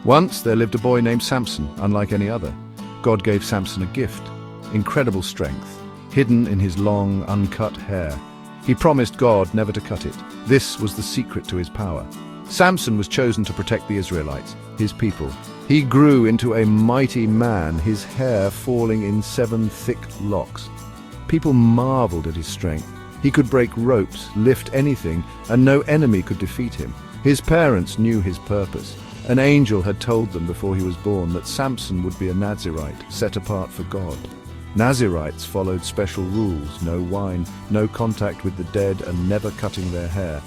Once there lived a boy named Samson, unlike any other. God gave Samson a gift, incredible strength, hidden in his long, uncut hair. He promised God never to cut it. This was the secret to his power. Samson was chosen to protect the Israelites, his people. He grew into a mighty man, his hair falling in 7 thick locks. People marveled at his strength. He could break ropes, lift anything, and no enemy could defeat him. His parents knew his purpose. An angel had told them before he was born that Samson would be a Nazirite, set apart for God. Nazirites followed special rules: no wine, no contact with the dead, and never cutting their hair.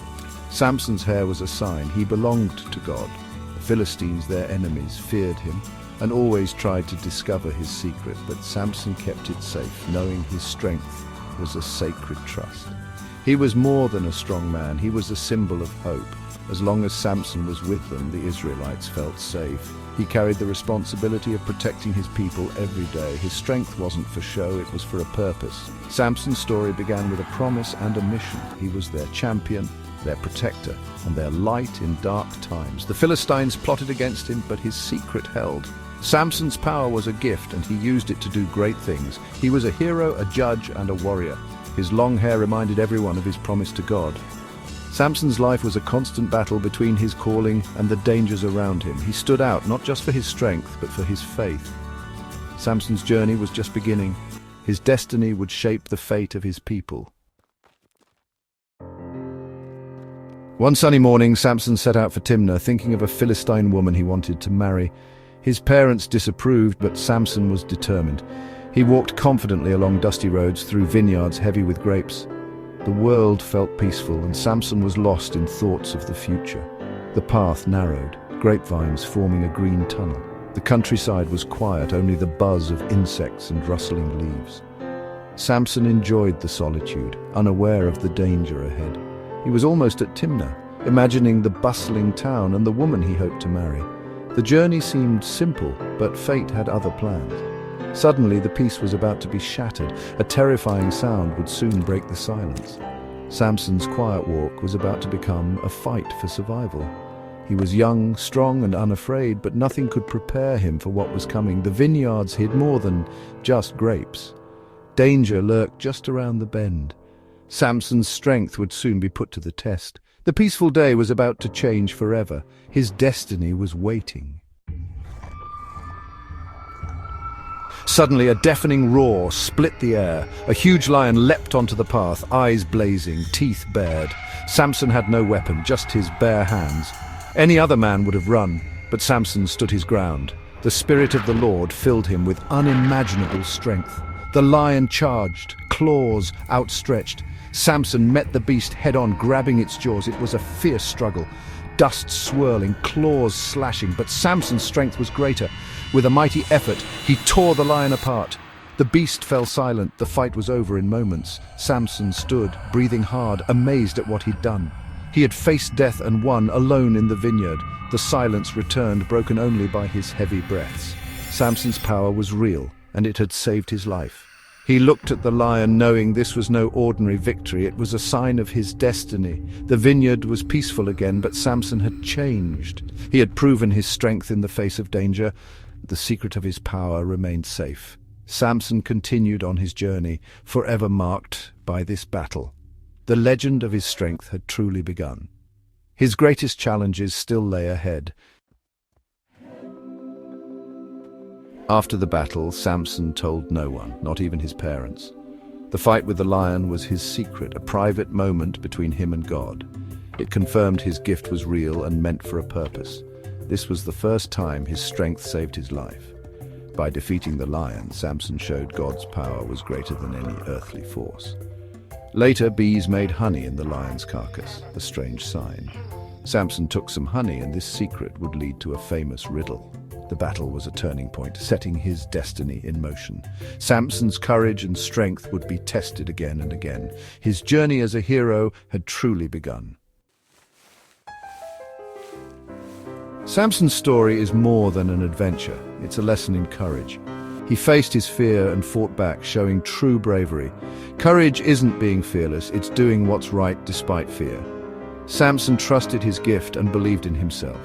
Samson's hair was a sign he belonged to God. The Philistines, their enemies, feared him and always tried to discover his secret, but Samson kept it safe, knowing his strength was a sacred trust. He was more than a strong man, he was a symbol of hope. As long as Samson was with them, the Israelites felt safe. He carried the responsibility of protecting his people every day. His strength wasn't for show, it was for a purpose. Samson's story began with a promise and a mission. He was their champion, their protector, and their light in dark times. The Philistines plotted against him, but his secret held. Samson's power was a gift, and he used it to do great things. He was a hero, a judge, and a warrior. His long hair reminded everyone of his promise to God. Samson's life was a constant battle between his calling and the dangers around him. He stood out not just for his strength, but for his faith. Samson's journey was just beginning. His destiny would shape the fate of his people. One sunny morning, Samson set out for Timnah, thinking of a Philistine woman he wanted to marry. His parents disapproved, but Samson was determined. He walked confidently along dusty roads through vineyards heavy with grapes. The world felt peaceful, and Samson was lost in thoughts of the future. The path narrowed, grapevines forming a green tunnel. The countryside was quiet, only the buzz of insects and rustling leaves. Samson enjoyed the solitude, unaware of the danger ahead. He was almost at Timnah, imagining the bustling town and the woman he hoped to marry. The journey seemed simple, but fate had other plans. Suddenly, the peace was about to be shattered. A terrifying sound would soon break the silence. Samson's quiet walk was about to become a fight for survival. He was young, strong, and unafraid, but nothing could prepare him for what was coming. The vineyards hid more than just grapes. Danger lurked just around the bend. Samson's strength would soon be put to the test. The peaceful day was about to change forever. His destiny was waiting. Suddenly, a deafening roar split the air. A huge lion leapt onto the path, eyes blazing, teeth bared. Samson had no weapon, just his bare hands. Any other man would have run, but Samson stood his ground. The Spirit of the Lord filled him with unimaginable strength. The lion charged, claws outstretched. Samson met the beast head-on, grabbing its jaws. It was a fierce struggle, dust swirling, claws slashing, but Samson's strength was greater. With a mighty effort, he tore the lion apart. The beast fell silent. The fight was over in moments. Samson stood, breathing hard, amazed at what he'd done. He had faced death and won, alone in the vineyard. The silence returned, broken only by his heavy breaths. Samson's power was real, and it had saved his life. He looked at the lion, knowing this was no ordinary victory. It was a sign of his destiny. The vineyard was peaceful again, but Samson had changed. He had proven his strength in the face of danger. The secret of his power remained safe. Samson continued on his journey, forever marked by this battle. The legend of his strength had truly begun. His greatest challenges still lay ahead. After the battle, Samson told no one, not even his parents. The fight with the lion was his secret, a private moment between him and God. It confirmed his gift was real and meant for a purpose. This was the first time his strength saved his life. By defeating the lion, Samson showed God's power was greater than any earthly force. Later, bees made honey in the lion's carcass, a strange sign. Samson took some honey, and this secret would lead to a famous riddle. The battle was a turning point, setting his destiny in motion. Samson's courage and strength would be tested again and again. His journey as a hero had truly begun. Samson's story is more than an adventure. It's a lesson in courage. He faced his fear and fought back, showing true bravery. Courage isn't being fearless, it's doing what's right despite fear. Samson trusted his gift and believed in himself.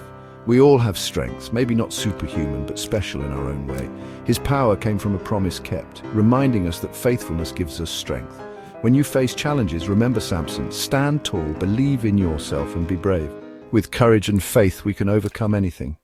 We all have strengths, maybe not superhuman, but special in our own way. His power came from a promise kept, reminding us that faithfulness gives us strength. When you face challenges, remember Samson, stand tall, believe in yourself and be brave. With courage and faith, we can overcome anything.